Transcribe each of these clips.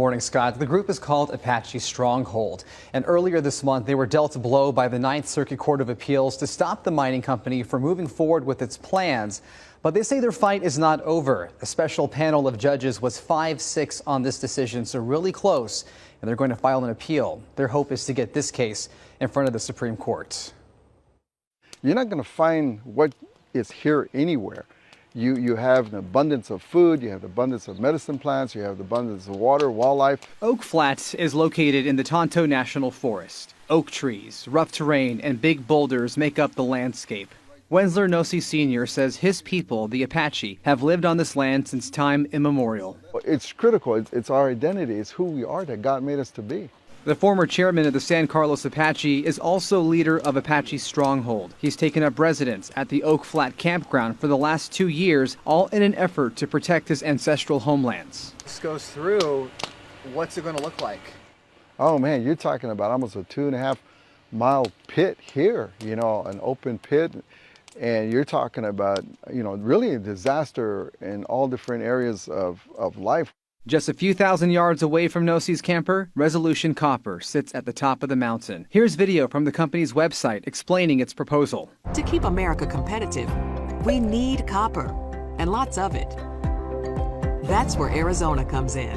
Morning, Scott. The group is called Apache Stronghold, and earlier this month they were dealt a blow by the Ninth Circuit Court of Appeals to stop the mining company from moving forward with its plans. But they say their fight is not over. A special panel of judges was 5-6 on this decision, so really close, and they're going to file an appeal. Their hope is to get this case in front of the Supreme Court. You're not going to find what is here anywhere. You have an abundance of food, you have an abundance of medicine plants, you have an abundance of water, wildlife. Oak Flat is located in the Tonto National Forest. Oak trees, rough terrain, and big boulders make up the landscape. Wensler Nossi Sr. says his people, the Apache, have lived on this land since time immemorial. It's critical. It's our identity. It's who we are that God made us to be. The former chairman of the San Carlos Apache is also leader of Apache Stronghold. He's taken up residence at the Oak Flat campground for the last 2 years, all in an effort to protect his ancestral homelands. This goes through, what's it going to look like? Oh man, you're talking about almost a 2.5 mile pit here, an open pit. And you're talking about, really a disaster in all different areas of life. Just a few thousand yards away from Nossi's camper, Resolution Copper sits at the top of the mountain. Here's video from the company's website explaining its proposal. To keep America competitive, we need copper, and lots of it. That's where Arizona comes in.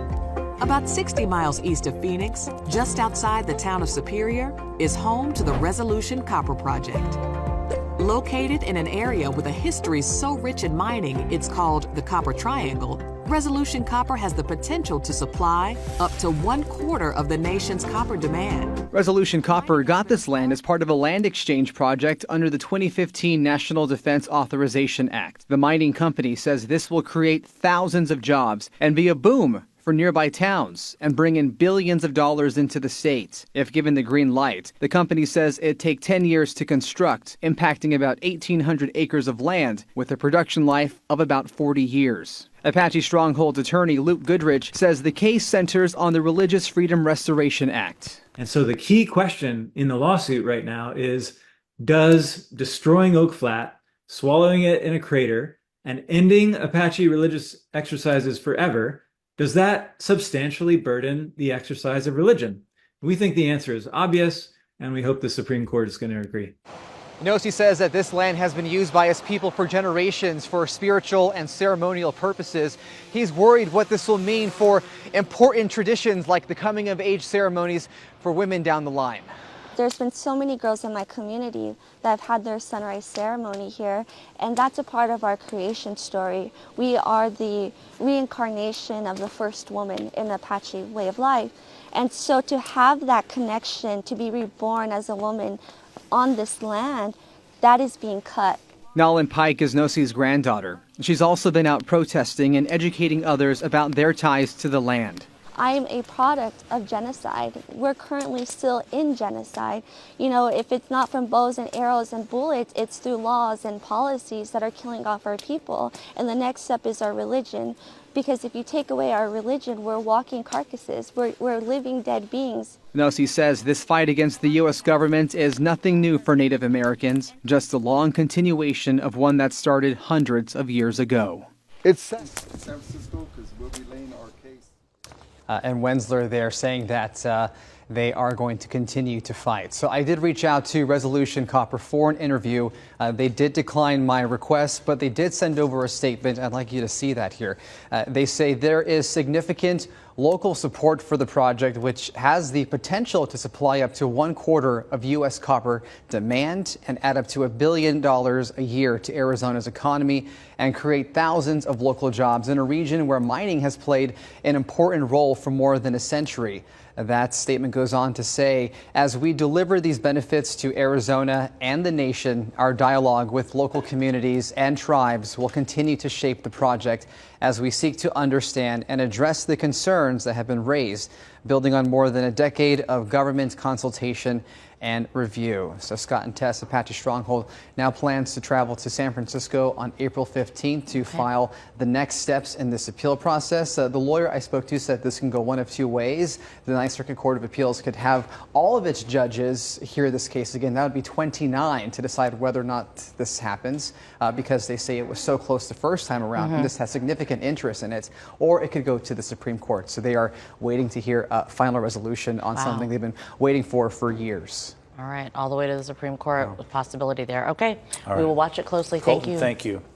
About 60 miles east of Phoenix, just outside the town of Superior, is home to the Resolution Copper Project. Located in an area with a history so rich in mining it's called the Copper Triangle, Resolution Copper has the potential to supply up to 1/4 of the nation's copper demand. Resolution Copper got this land as part of a land exchange project under the 2015 National Defense Authorization Act. The mining company says this will create thousands of jobs and be a boom for nearby towns and bring in billions of dollars into the state. If given the green light, the company says it'd take 10 years to construct, impacting about 1,800 acres of land with a production life of about 40 years. Apache Stronghold's attorney Luke Goodrich says the case centers on the Religious Freedom Restoration Act. And so the key question in the lawsuit right now is, does destroying Oak Flat, swallowing it in a crater, and ending Apache religious exercises forever, does that substantially burden the exercise of religion? We think the answer is obvious, and we hope the Supreme Court is going to agree. Nossi says that this land has been used by his people for generations for spiritual and ceremonial purposes. He's worried what this will mean for important traditions like the coming of age ceremonies for women down the line. There's been so many girls in my community that have had their sunrise ceremony here, and that's a part of our creation story. We are the reincarnation of the first woman in the Apache way of life. And so to have that connection, to be reborn as a woman on this land, that is being cut. Nalin Pike is Nossi's granddaughter. She's also been out protesting and educating others about their ties to the land. I am a product of genocide. We're currently still in genocide. If it's not from bows and arrows and bullets, it's through laws and policies that are killing off our people. And the next step is our religion. Because if you take away our religion, we're walking carcasses. We're living dead beings. Nossi says this fight against the U.S. government is nothing new for Native Americans, just a long continuation of one that started hundreds of years ago. It's San Francisco because we'll be laying our case. And Wensler there saying that they are going to continue to fight. So I did reach out to Resolution Copper for an interview. They did decline my request, but they did send over a statement. I'd like you to see that here. They say there is significant local support for the project, which has the potential to supply up to 1/4 of U.S. copper demand and add up to $1 billion a year to Arizona's economy and create thousands of local jobs in a region where mining has played an important role for more than a century. That statement goes on to say, as we deliver these benefits to Arizona and the nation, our dialogue with local communities and tribes will continue to shape the project as we seek to understand and address the concerns that have been raised, building on more than a decade of government consultation and review. So Scott and Tess, Apache Stronghold now plans to travel to San Francisco on April 15th to file the next steps in this appeal process. The lawyer I spoke to said this can go one of two ways. The Ninth Circuit Court of Appeals could have all of its judges hear this case again. That would be 29 to decide whether or not this happens, because they say it was so close the first time around and this has significant interest in it. Or it could go to the Supreme Court. So they are waiting to hear a final resolution on something they've been waiting for years. All right, all the way to the Supreme Court with possibility there. Okay, All we will right. watch it closely. Colton, Thank you. Thank you.